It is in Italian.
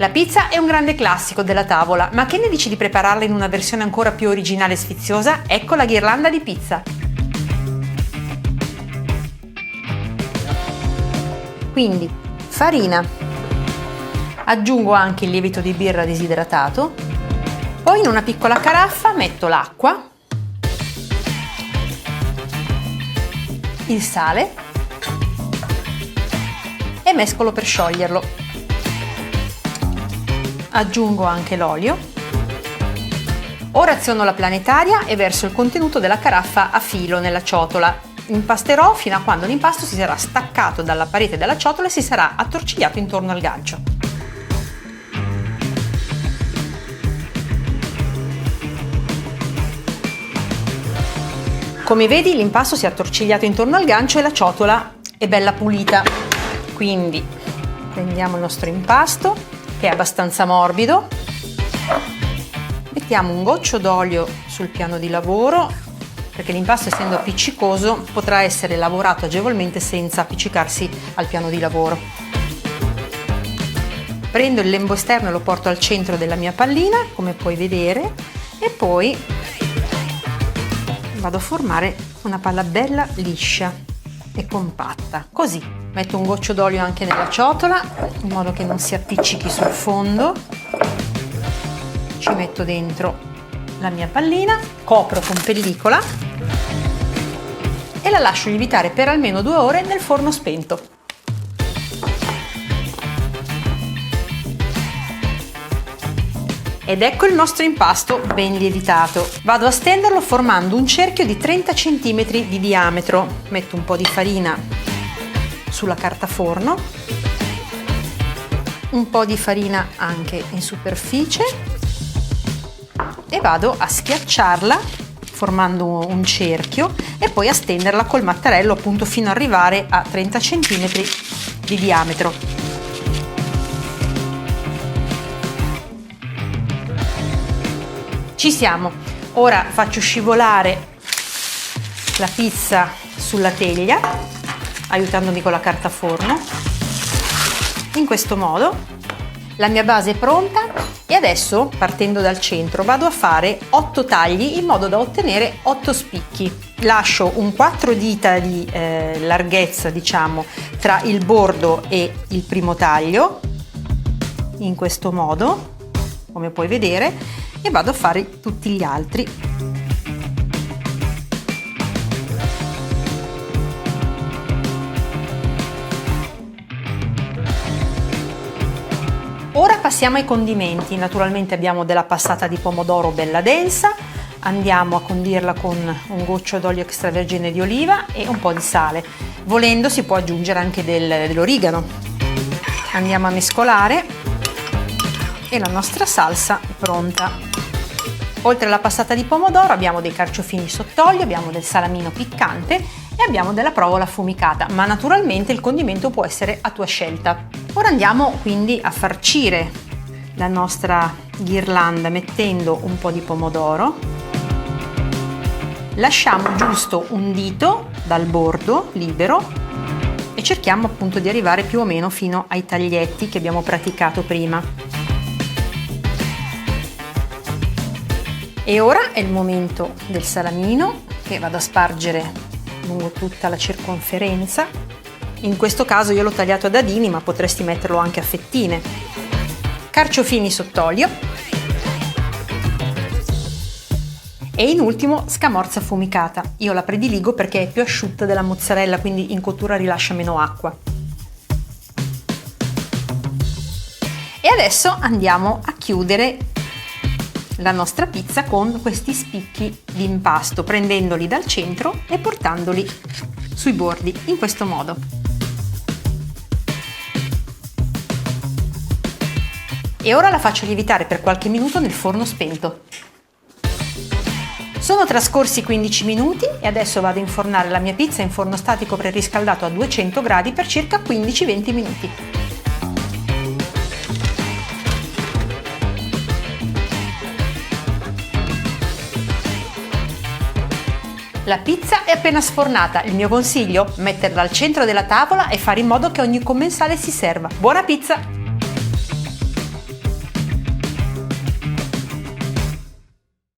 La pizza è un grande classico della tavola, ma che ne dici di prepararla in una versione ancora più originale e sfiziosa? Ecco la ghirlanda di pizza! Quindi, farina, aggiungo anche il lievito di birra disidratato, poi in una piccola caraffa metto l'acqua, il sale e mescolo per scioglierlo. Aggiungo anche l'olio. Ora aziono la planetaria e verso il contenuto della caraffa a filo nella ciotola. Impasterò fino a quando l'impasto si sarà staccato dalla parete della ciotola e si sarà attorcigliato intorno al gancio. Come vedi, l'impasto si è attorcigliato intorno al gancio e la ciotola è bella pulita. Quindi prendiamo il nostro impasto, che è abbastanza morbido, mettiamo un goccio d'olio sul piano di lavoro, perché l'impasto, essendo appiccicoso, potrà essere lavorato agevolmente senza appiccicarsi al piano di lavoro. Prendo il lembo esterno e lo porto al centro della mia pallina, come puoi vedere, e poi vado a formare una palla bella liscia e compatta, così. Metto un goccio d'olio anche nella ciotola, in modo che non si appiccichi sul fondo. Ci metto dentro la mia pallina, copro con pellicola e la lascio lievitare per almeno 2 ore nel forno spento. Ed ecco il nostro impasto ben lievitato. Vado a stenderlo formando un cerchio di 30 cm di diametro. Metto un po' di farina sulla carta forno, un po' di farina anche in superficie e vado a schiacciarla formando un cerchio e poi a stenderla col mattarello appunto fino ad arrivare a 30 cm di diametro. Ci siamo. Ora faccio scivolare la pizza sulla teglia aiutandomi con la carta forno. In questo modo la mia base è pronta e adesso, partendo dal centro, vado a fare 8 tagli in modo da ottenere 8 spicchi. Lascio un 4 dita di larghezza, diciamo, tra il bordo e il primo taglio, in questo modo, come puoi vedere, e vado a fare tutti gli altri. Ora passiamo ai condimenti. Naturalmente abbiamo della passata di pomodoro bella densa, andiamo a condirla con un goccio d'olio extravergine di oliva e un po' di sale. Volendo si può aggiungere anche dell'origano. Andiamo a mescolare e la nostra salsa è pronta. Oltre alla passata di pomodoro abbiamo dei carciofini sott'olio, abbiamo del salamino piccante e abbiamo della provola affumicata, ma naturalmente il condimento può essere a tua scelta. Ora andiamo quindi a farcire la nostra ghirlanda mettendo un po' di pomodoro. Lasciamo giusto un dito dal bordo libero e cerchiamo appunto di arrivare più o meno fino ai taglietti che abbiamo praticato prima. E ora è il momento del salamino, che vado a spargere lungo tutta la circonferenza. In questo caso io l'ho tagliato a dadini, ma potresti metterlo anche a fettine. Carciofini sott'olio e in ultimo scamorza affumicata. Io la prediligo perché è più asciutta della mozzarella, quindi in cottura rilascia meno acqua. E adesso andiamo a chiudere la nostra pizza con questi spicchi di impasto, prendendoli dal centro e portandoli sui bordi, in questo modo. E ora la faccio lievitare per qualche minuto nel forno spento. Sono trascorsi 15 minuti e adesso vado a infornare la mia pizza in forno statico preriscaldato a 200 gradi per circa 15-20 minuti. La pizza è appena sfornata, il mio consiglio? Metterla al centro della tavola e fare in modo che ogni commensale si serva. Buona pizza!